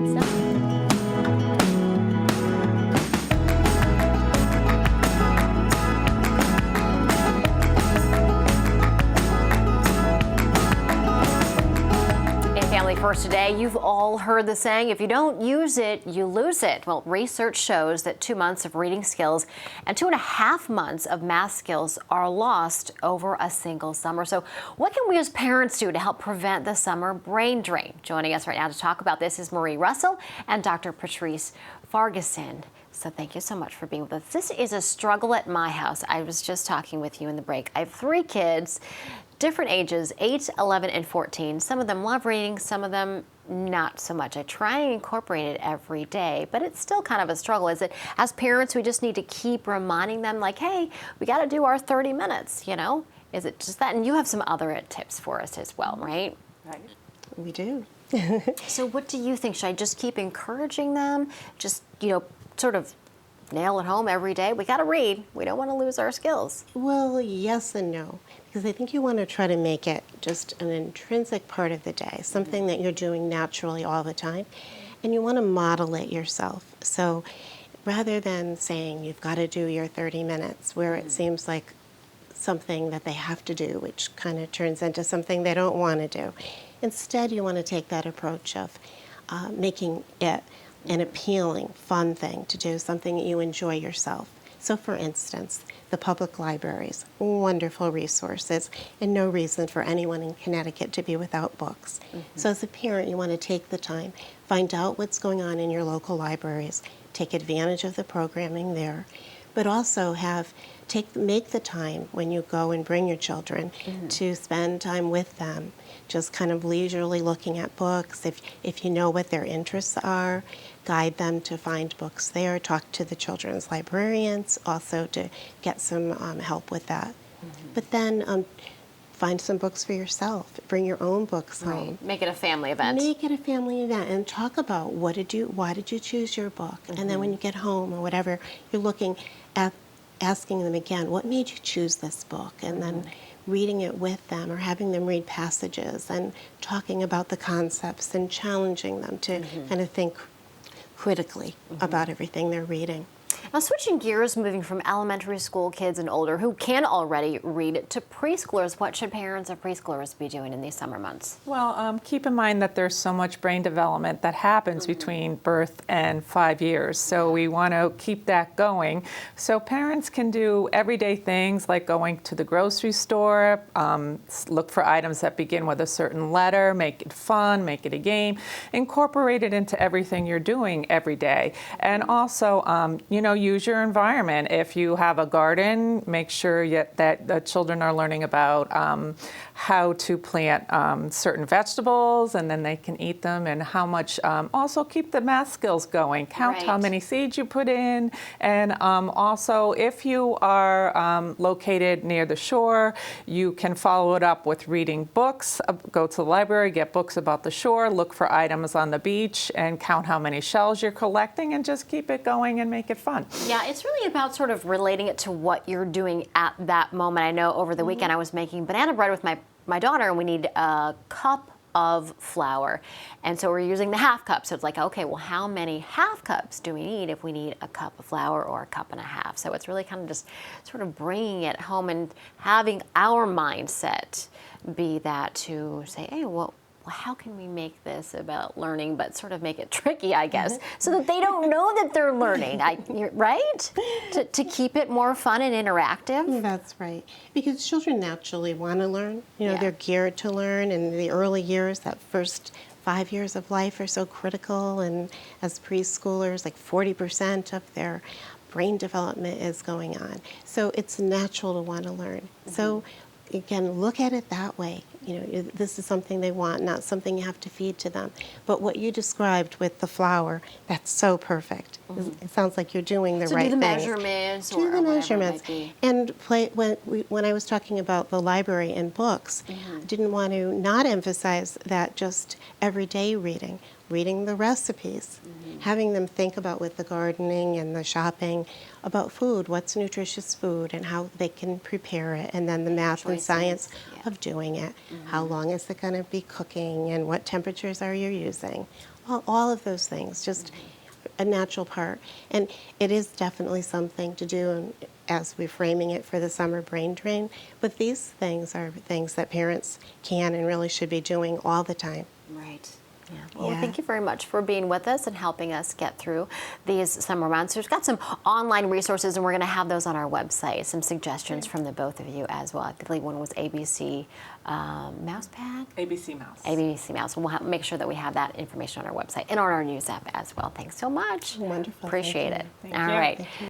Postcards now. Family First today, you've all heard the saying, if you don't use it, you lose it. Well, research shows that 2 months of reading skills and 2.5 months of math skills are lost over a single summer. So what can we as parents do to help prevent the summer brain drain? Joining us right now to talk about this is Russel and Dr. Patrice Farquharson. So thank you so much for being with us. This is a struggle at my house. I was just talking with you in the break. I have 3 kids. Different ages, 8, 11, and 14. Some of them love reading, some of them not so much. I try and incorporate it every day, but it's still kind of a struggle. Is it, as parents, we just need to keep reminding them like, hey, we got to do our 30 minutes, you know? Is it just that? And you have some other tips for us as well, right? Right. We do. So what do you think? Should I just keep encouraging them? Just, you know, sort of nail it home every day? We got to read. We don't want to lose our skills. Well, yes and no. Because I think you want to try to make it just an intrinsic part of the day, something that you're doing naturally all the time, and you want to model it yourself. So rather than saying you've got to do your 30 minutes, where it seems like something that they have to do, which kind of turns into something they don't want to do, instead you want to take that approach of making it an appealing, fun thing to do, something that you enjoy yourself. So for instance, the public libraries, wonderful resources, and no reason for anyone in Connecticut to be without books. So as a parent, you want to take the time, find out what's going on in your local libraries, take advantage of the programming there, but also make the time when you go and bring your children to spend time with them, just kind of leisurely looking at books. If you know what their interests are, guide them to find books there, talk to the children's librarians also to get some help with that. But then find some books for yourself. Bring your own books home. Make it a family event. Make it a family event and talk about why did you choose your book? And then when you get home or whatever, you're looking at asking them again, what made you choose this book? And then reading it with them or having them read passages and talking about the concepts and challenging them to kind of think critically about everything they're reading. Now, switching gears, moving from elementary school kids and older who can already read to preschoolers, what should parents of preschoolers be doing in these summer months? Well, keep in mind that there's so much brain development that happens between birth and 5 years. So we want to keep that going. So parents can do everyday things like going to the grocery store, look for items that begin with a certain letter, make it fun, make it a game, incorporate it into everything you're doing every day. And also, use your environment. If you have a garden, make sure that the children are learning about how to plant certain vegetables, and then they can eat them, and how much, also keep the math skills going. Count how many seeds you put in, and also if you are located near the shore, you can follow it up with reading books. Go to the library, get books about the shore, look for items on the beach, and count how many shells you're collecting, and just keep it going and make it fun. Yeah, it's really about sort of relating it to what you're doing at that moment. I know over the weekend I was making banana bread with my daughter, and we need a cup of flour. And so we're using the half cup. So it's like, okay, well, how many half cups do we need if we need a cup of flour or a cup and a half? So it's really kind of just sort of bringing it home and having our mindset be that to say, hey, well, how can we make this about learning, but sort of make it tricky, I guess, so that they don't know that they're learning, right? To keep it more fun and interactive. That's right. Because children naturally want to learn. They're geared to learn, and the early years, that first 5 years of life are so critical, and as preschoolers, like 40% of their brain development is going on. So it's natural to want to learn. So again, look at it that way. This is something they want, not something you have to feed to them. But what you described with the flour, that's so perfect. It sounds like you're doing the right thing. Do the measurements. Do the measurements. And when I was talking about the library and books, I didn't want to not emphasize that just everyday reading the recipes, having them think about with the gardening and the shopping about food, what's nutritious food and how they can prepare it, and then the math and science of doing it. How long is it going to be cooking, and what temperatures are you using? all of those things, just a natural part. And it is definitely something to do as we're framing it for the summer brain drain. But these things are things that parents can and really should be doing all the time. Right. Yeah. Well, Yeah. thank you very much for being with us and helping us get through these summer months. We've got some online resources, and we're going to have those on our website. Some suggestions from the both of you as well. I believe one was ABC Mousepad. ABC Mouse. ABC Mouse. We'll make sure that we have that information on our website and on our news app as well. Thanks so much. Wonderful. Appreciate Thank it. you. Thank All you. right. Thank you.